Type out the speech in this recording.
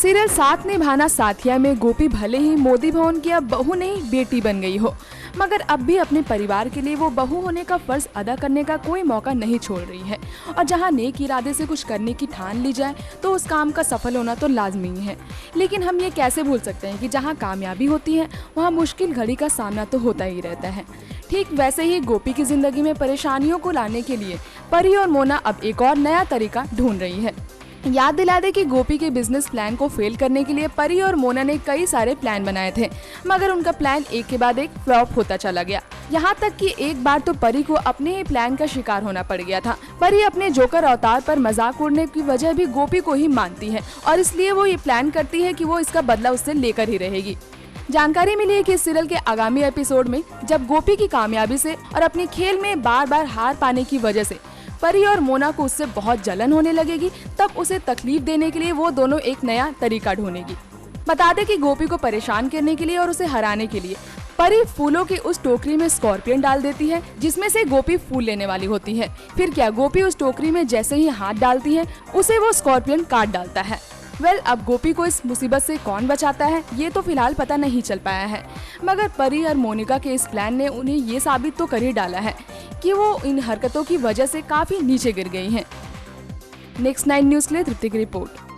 Serial साथ निभाना साथिया में गोपी भले ही मोदी भवन की अब बहू नहीं बेटी बन गई हो, मगर अब भी अपने परिवार के लिए वो बहू होने का फर्ज अदा करने का कोई मौका नहीं छोड़ रही है। और जहां नेक इरादे से कुछ करने की ठान ली जाए तो उस काम का सफल होना तो लाजमी है। लेकिन हम ये कैसे भूल सकते हैं कि जहां कामयाबी होती है वहां मुश्किल घड़ी का सामना तो होता ही रहता है। ठीक वैसे ही गोपी की जिंदगी में परेशानियों को लाने के लिए परी और मोना अब एक और नया तरीका ढूंढ रही है। याद दिला दे कि गोपी के बिजनेस प्लान को फेल करने के लिए परी और मोना ने कई सारे प्लान बनाए थे, मगर उनका प्लान एक के बाद एक फ्लॉप होता चला गया। यहाँ तक कि एक बार तो परी को अपने ही प्लान का शिकार होना पड़ गया था। परी अपने जोकर अवतार पर मजाक उड़ने की वजह भी गोपी को ही मानती है और इसलिए वो ये प्लान करती है कि वो इसका बदला उससे लेकर ही रहेगी। जानकारी मिली है कि इस सीरियल के आगामी एपिसोड में जब गोपी की कामयाबी से और अपने खेल में बार बार हार पाने की वजह से परी और मोना को उससे बहुत जलन होने लगेगी, तब उसे तकलीफ देने के लिए वो दोनों एक नया तरीका ढूंढेगी। बता दें कि गोपी को परेशान करने के लिए और उसे हराने के लिए परी फूलों की उस टोकरी में स्कॉर्पियन डाल देती है, जिसमें से गोपी फूल लेने वाली होती है। फिर क्या गोपी उस टोकरी में जैसे ही हाथ डालती है उसे वो स्कॉर्पियन काट डालता है। अब गोपी को इस मुसीबत से कौन बचाता है ये तो फिलहाल पता नहीं चल पाया है, मगर परी और मोनिका के इस प्लान ने उन्हें ये साबित तो कर ही डाला है कि वो इन हरकतों की वजह से काफी नीचे गिर गई हैं। नेक्स्ट 9 न्यूज़ के लिए तृप्ति की रिपोर्ट।